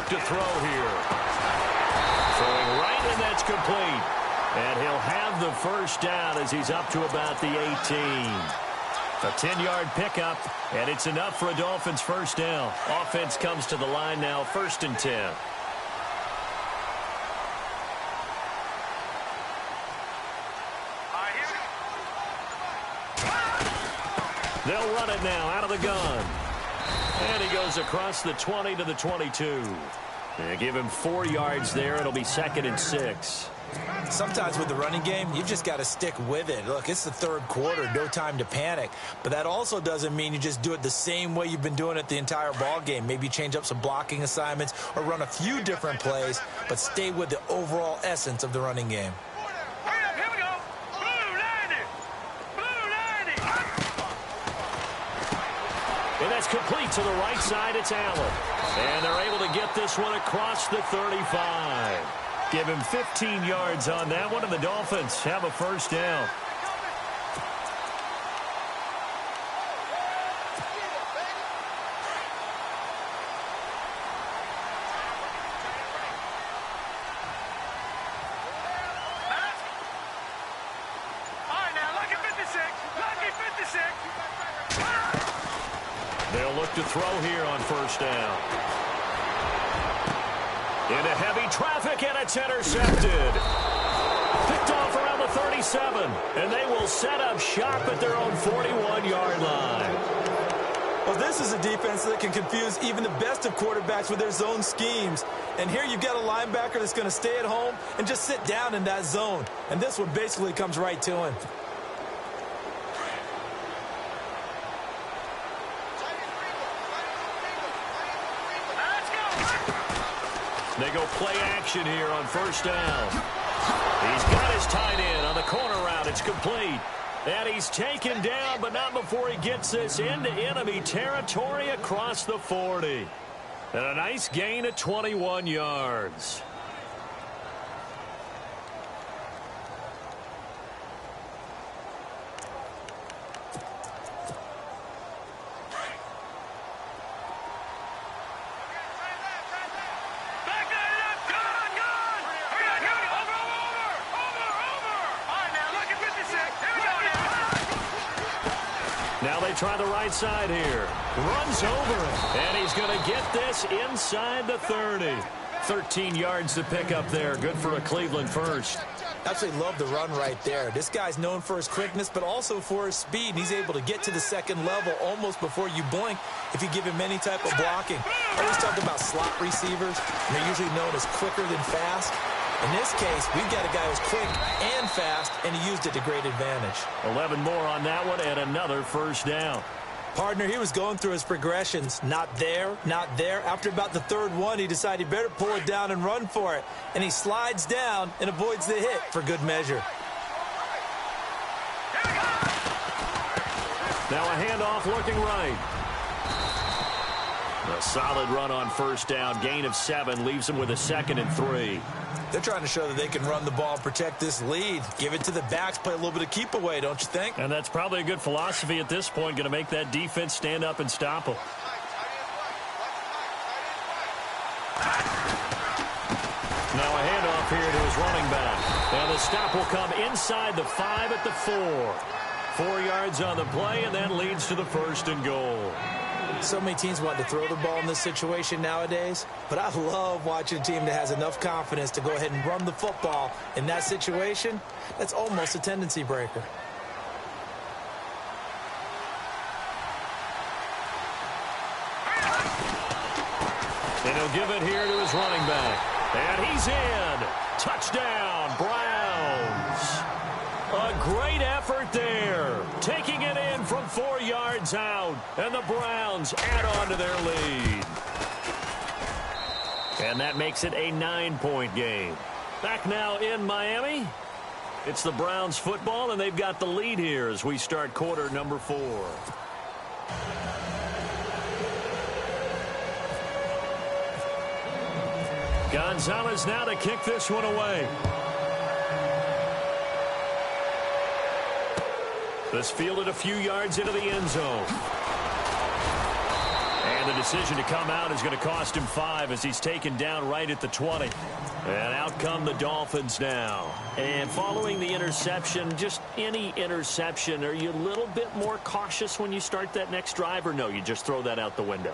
To throw here. Throwing right, and that's complete. And he'll have the first down as he's up to about the 18. A 10-yard pickup, and it's enough for a Dolphins first down. Offense comes to the line now, 1st and 10. They'll run it now out of the gun. And he goes across the 20 to the 22. They give him 4 yards there. It'll be 2nd and 6. Sometimes with the running game, you've just got to stick with it. Look, it's the 3rd quarter, no time to panic. But that also doesn't mean you just do it the same way you've been doing it the entire ball game. Maybe change up some blocking assignments or run a few different plays, but stay with the overall essence of the running game. And that's complete to the right side. It's Allen. And they're able to get this one across the 35. Give him 15 yards on that one, and the Dolphins have a first down. to throw here on first down. Into heavy traffic, and it's intercepted. Picked off around the 37, and they will set up shop at their own 41-yard line. Well, this is a defense that can confuse even the best of quarterbacks with their zone schemes. And here you've got a linebacker that's going to stay at home and just sit down in that zone. And this one basically comes right to him. They go play action here on first down. He's got his tight end on the corner route. It's complete. And he's taken down, but not before he gets this into enemy territory across the 40. And a nice gain of 21 yards. Now they try the right side here. Runs over it. And he's going to get this inside the 30. 13 yards to pick up there. Good for a Cleveland first. Absolutely love the run right there. This guy's known for his quickness, but also for his speed. He's able to get to the second level almost before you blink if you give him any type of blocking. I always talk about slot receivers, and they're usually known as quicker than fast. In this case, we've got a guy who's quick and fast, and he used it to great advantage. 11 more on that one, and another first down. Partner, he was going through his progressions. Not there, not there. After about the third one, he decided he better pull it down and run for it. And he slides down and avoids the hit for good measure. Now a handoff looking right. A solid run on first down. Gain of 7 leaves him with a 2nd and 3. They're trying to show that they can run the ball and protect this lead. Give it to the backs, play a little bit of keep away, don't you think? And that's probably a good philosophy at this point. Going to make that defense stand up and stop them. Now a handoff here to his running back. And the stop will come inside the 5 at the 4. 4 yards on the play, and that leads to the 1st and goal. So many teams want to throw the ball in this situation nowadays, but I love watching a team that has enough confidence to go ahead and run the football in that situation. That's almost a tendency breaker. And he'll give it here to his running back. And he's in. Touchdown, Browns. A great effort there. Taking it in from 4 yards out. And the Browns add on to their lead. And that makes it a 9-point game. Back now in Miami. It's the Browns football, and they've got the lead here as we start quarter number 4. Gonzalez now to kick this one away. This fielded a few yards into the end zone. And the decision to come out is going to cost him 5 as he's taken down right at the 20. And out come the Dolphins now. And following the interception, just any interception, are you a little bit more cautious when you start that next drive, or no, you just throw that out the window?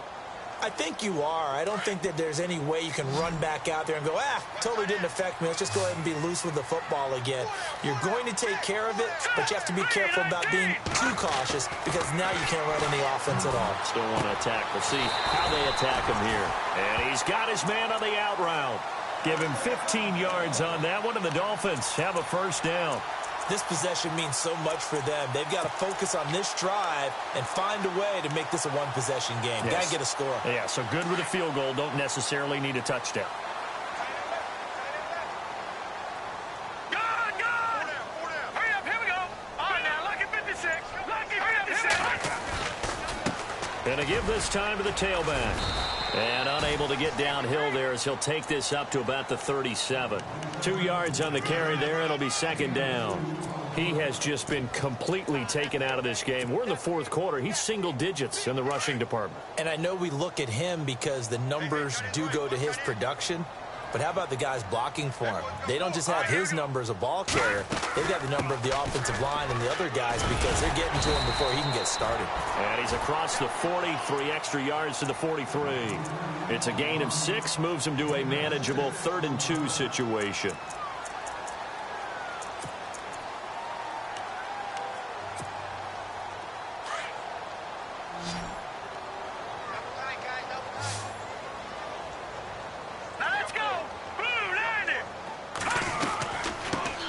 I think you are. I don't think that there's any way you can run back out there and go, totally didn't affect me. Let's just go ahead and be loose with the football again. You're going to take care of it, but you have to be careful about being too cautious because now you can't run any offense at all. Still want to attack. We'll see how they attack him here. And he's got his man on the out route. Give him 15 yards on that one, and the Dolphins have a first down. This possession means so much for them. They've got to focus on this drive and find a way to make this a one-possession game. Yes. Got to get a score. Yeah, so good with a field goal. Don't necessarily need a touchdown. Hurry up, here we go. All right, now, lucky 56. Hurry up, 56. And to give this time to the tailback. And unable to get downhill there as he'll take this up to about the 37. 2 yards on the carry there. It'll be 2nd down. He has just been completely taken out of this game. We're in the 4th quarter. He's single digits in the rushing department. And I know we look at him because the numbers do go to his production. But how about the guys blocking for him? They don't just have his number as a ball carrier. They've got the number of the offensive line and the other guys because they're getting to him before he can get started. And he's across the 40, 3 extra yards to the 43. It's a gain of 6, moves him to a manageable 3rd and 2 situation.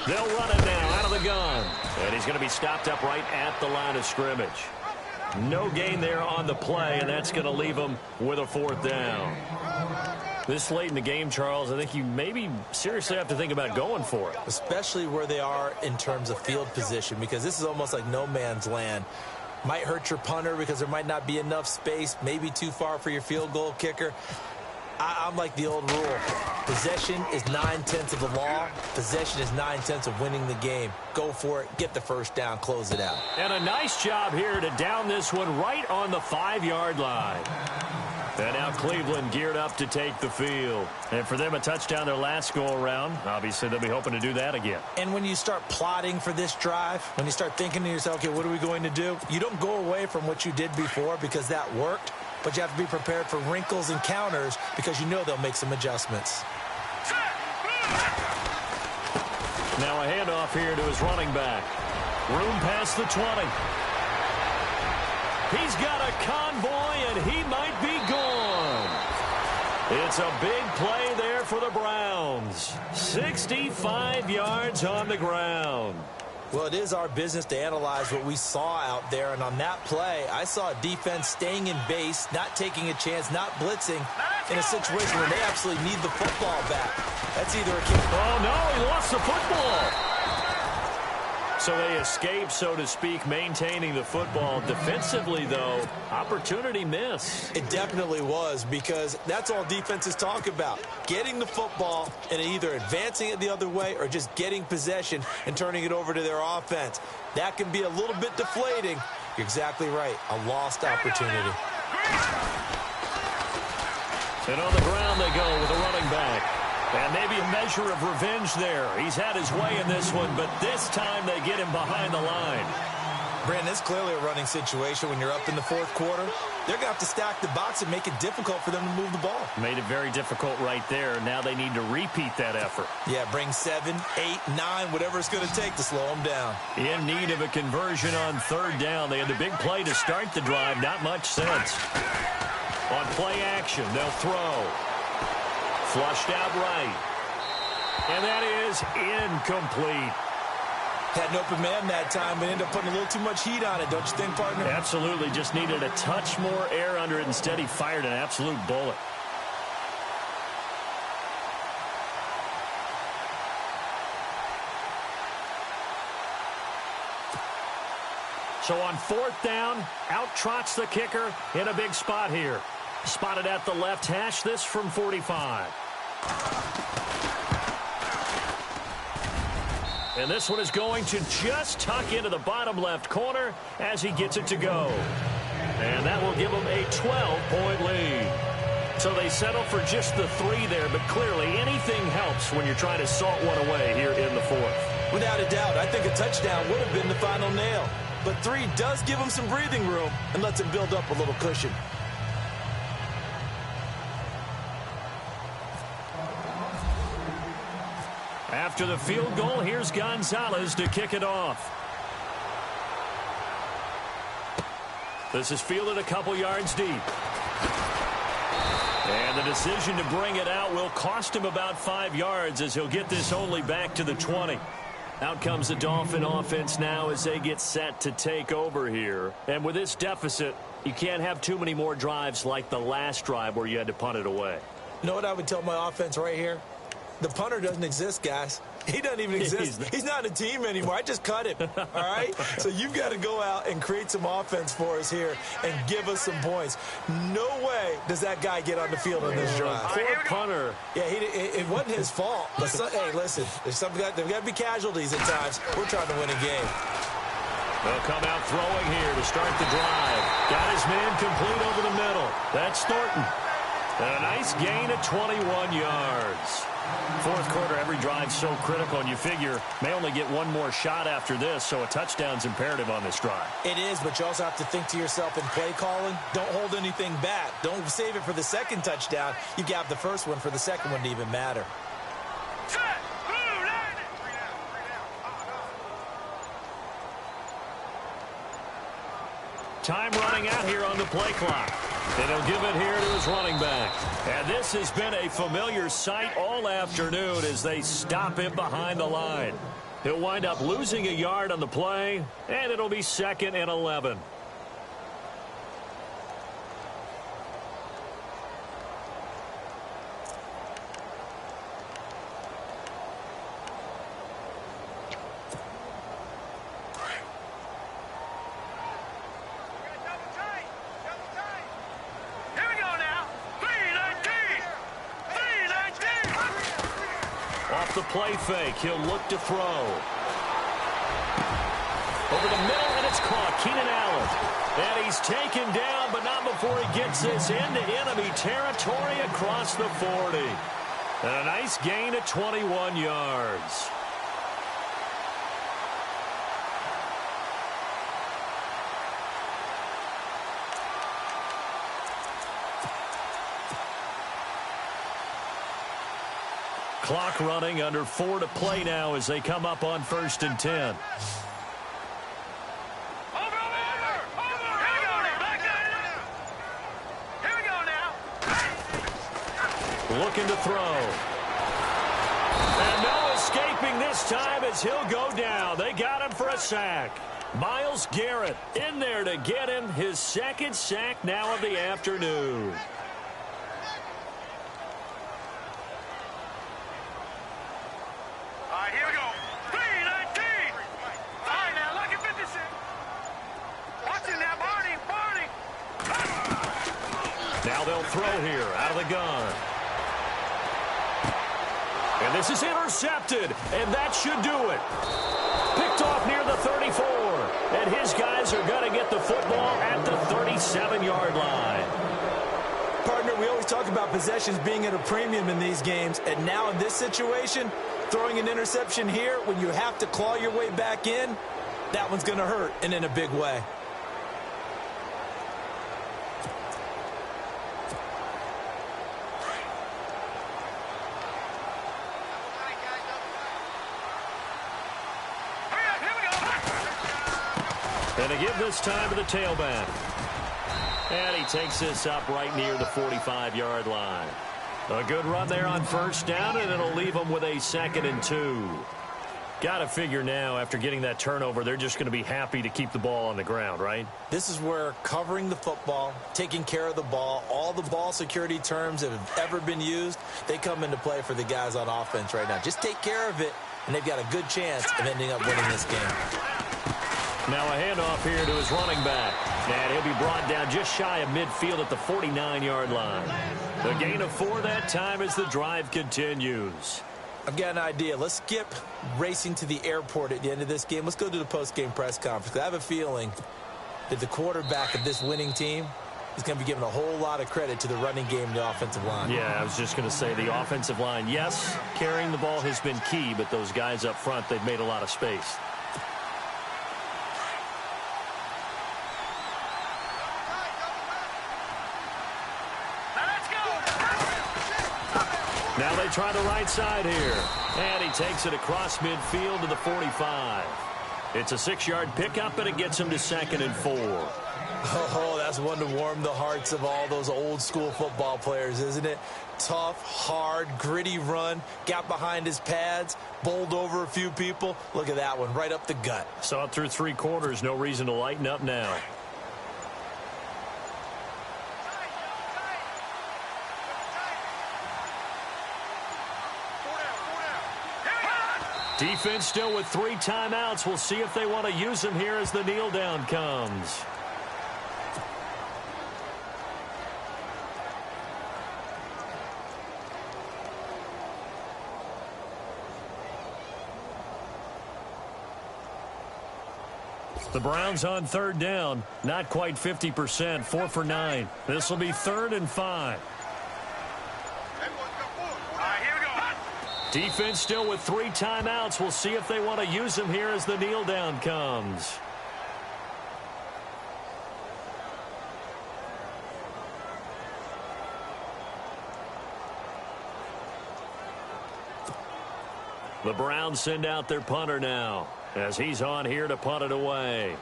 They'll run it now out of the gun. And he's going to be stopped up right at the line of scrimmage. No gain there on the play, and that's going to leave him with a 4th down. This late in the game, Charles, I think you maybe seriously have to think about going for it. Especially where they are in terms of field position, because this is almost like no man's land. Might hurt your punter because there might not be enough space, maybe too far for your field goal kicker. I'm like the old rule. Possession is 9/10 of the law. Possession is 9/10 of winning the game. Go for it. Get the first down. Close it out. And a nice job here to down this one right on the 5-yard line. And now Cleveland geared up to take the field. And for them, a touchdown their last go-around. Obviously, they'll be hoping to do that again. And when you start plotting for this drive, when you start thinking to yourself, okay, what are we going to do? You don't go away from what you did before because that worked. But you have to be prepared for wrinkles and counters because you know they'll make some adjustments. Now a handoff here to his running back. Room past the 20. He's got a convoy, and he might be gone. It's a big play there for the Browns. 65 yards on the ground. Well, it is our business to analyze what we saw out there, and on that play, I saw a defense staying in base, not taking a chance, not blitzing in a situation where they absolutely need the football back. That's either a kick. Oh, no, he lost the football. So they escape, so to speak, maintaining the football. Defensively, though, opportunity miss. It definitely was, because that's all defenses talk about. Getting the football and either advancing it the other way or just getting possession and turning it over to their offense. That can be a little bit deflating. You're exactly right. A lost opportunity. And on the ground they go with a running back. And maybe a measure of revenge there. He's had his way in this one, but this time they get him behind the line. Brandon, it's clearly a running situation when you're up in the 4th quarter. They're going to have to stack the box and make it difficult for them to move the ball. Made it very difficult right there. Now they need to repeat that effort. Yeah, bring 7, 8, 9, whatever it's going to take to slow them down. In need of a conversion on 3rd down. They had the big play to start the drive. Not much sense. On play action, they'll throw. Flushed out right. And that is incomplete. Had an open man that time, but ended up putting a little too much heat on it, don't you think, partner? Absolutely. Just needed a touch more air under it. Instead, he fired an absolute bullet. So on 4th down, out trots the kicker in a big spot here. Spotted at the left hash, this from 45. And this one is going to just tuck into the bottom left corner as he gets it to go. And that will give him a 12-point lead. So they settle for just the 3 there, but clearly anything helps when you're trying to salt one away here in the 4th. Without a doubt, I think a touchdown would have been the final nail. But 3 does give him some breathing room and lets him build up a little cushion. After the field goal, here's Gonzalez to kick it off. This is fielded a couple yards deep. And the decision to bring it out will cost him about 5 yards as he'll get this only back to the 20. Out comes the Dolphin offense now as they get set to take over here. And with this deficit, you can't have too many more drives like the last drive where you had to punt it away. You know what I would tell my offense right here? The punter doesn't exist, guys. He doesn't even exist. He's not a team anymore. I just cut him, all right? So you've got to go out and create some offense for us here and give us some points. No way does that guy get on the field on this drive. Poor punter. Yeah, it wasn't his fault. But hey, listen, there's got to be casualties at times. We're trying to win a game. They'll come out throwing here to start the drive. Got his man complete over the middle. That's Thornton. And a nice gain of 21 yards. Fourth quarter, every drive so critical, and you figure may only get one more shot after this, so a touchdown's imperative on this drive. It is, but you also have to think to yourself in play calling, don't hold anything back. Don't save it for the second touchdown. You got the first one for the second one to even matter. Time running out here on the play clock. And he'll give it here to his running back. And this has been a familiar sight all afternoon as they stop him behind the line. He'll wind up losing a yard on the play, and it'll be 2nd and 11. The play fake. He'll look to throw. Over the middle, and it's caught. Keenan Allen. And he's taken down, but not before he gets this into enemy territory across the 40. And a nice gain of 21 yards. Clock running, under 4 to play now as they come up on 1st and 10. Looking to throw. And no escaping this time as he'll go down. They got him for a sack. Myles Garrett in there to get him his 2nd sack now of the afternoon. Now they'll throw here out of the gun. And this is intercepted, and that should do it. Picked off near the 34, and his guys are going to get the football at the 37-yard line. Partner, we always talk about possessions being at a premium in these games, and now in this situation, throwing an interception here when you have to claw your way back in, that one's going to hurt, and in a big way. And to give this time to the tailback. And he takes this up right near the 45-yard line. A good run there on 1st down, and it'll leave them with a 2nd and 2. Got to figure now, after getting that turnover, they're just going to be happy to keep the ball on the ground, right? This is where covering the football, taking care of the ball, all the ball security terms that have ever been used, they come into play for the guys on offense right now. Just take care of it, and they've got a good chance of ending up winning this game. Now a handoff here to his running back. And he'll be brought down just shy of midfield at the 49-yard line. A gain of 4 that time as the drive continues. I've got an idea. Let's skip racing to the airport at the end of this game. Let's go to the post-game press conference. I have a feeling that the quarterback of this winning team is going to be given a whole lot of credit to the running game and the offensive line. Yeah, I was just going to say the offensive line, yes, carrying the ball has been key, but those guys up front, they've made a lot of space. Now they try the right side here. And he takes it across midfield to the 45. It's a 6-yard pickup, and it gets him to 2nd and 4. Oh, that's one to warm the hearts of all those old-school football players, isn't it? Tough, hard, gritty run. Got behind his pads, bowled over a few people. Look at that one, right up the gut. Saw it through 3 quarters. No reason to lighten up now. Defense still with 3 timeouts. We'll see if they want to use them here as the kneel down comes. The Browns on 3rd down. Not quite 50%. 4 for 9. This will be 3rd and 5. Defense still with 3 timeouts. We'll see if they want to use them here as the kneel down comes. The Browns send out their punter now as he's on here to punt it away.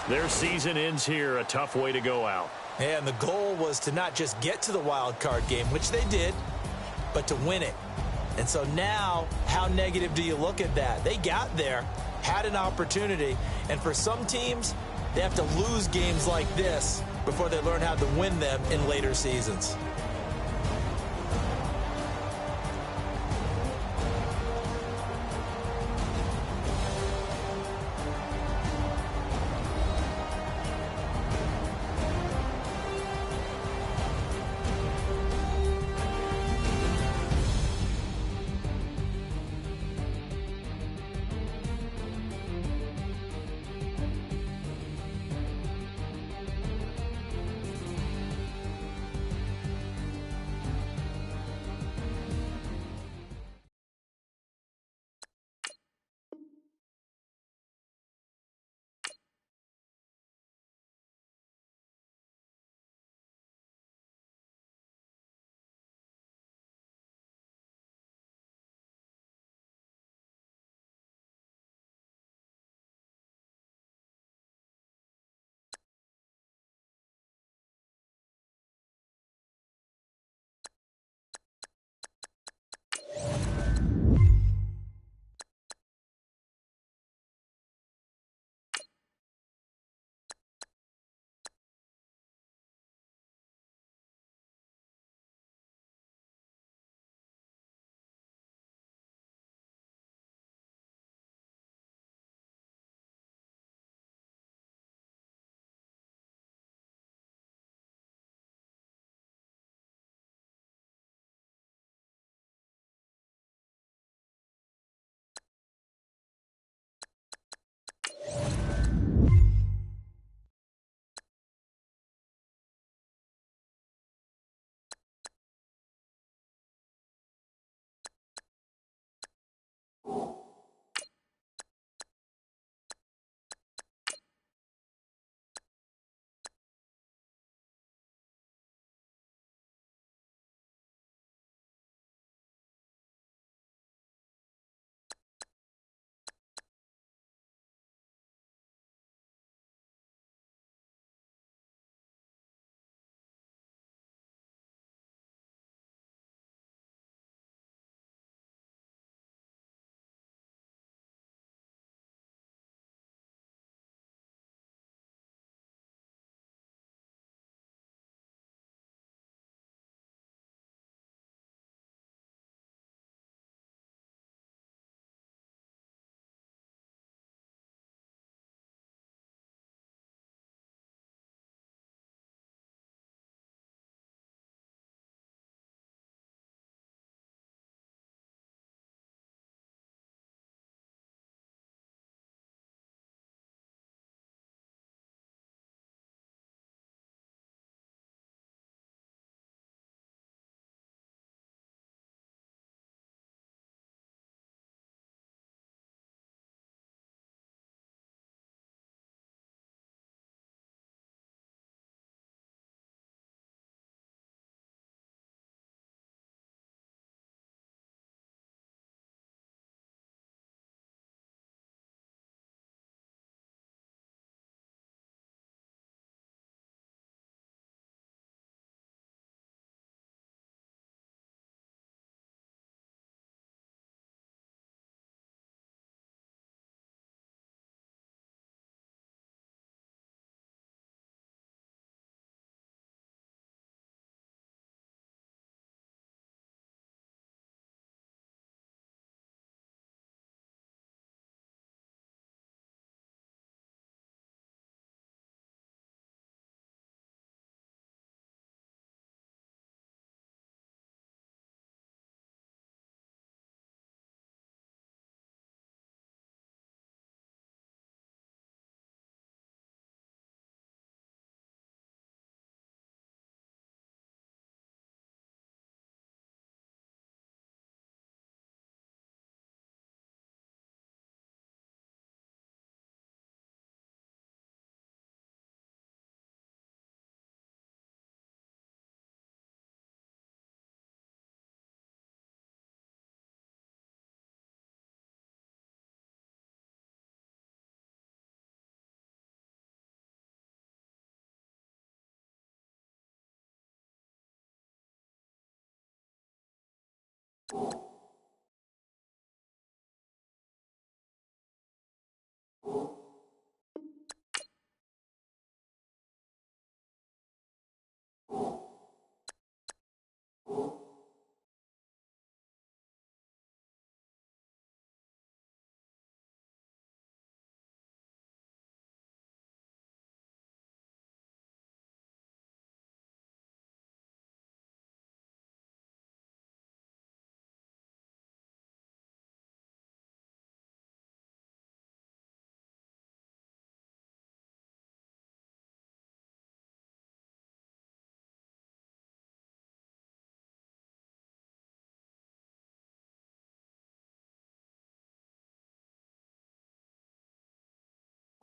Their season ends here, a tough way to go out. And the goal was to not just get to the wild card game, which they did, but to win it. And so now, how negative do you look at that? They got there, had an opportunity, and for some teams, they have to lose games like this before they learn how to win them in later seasons.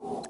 You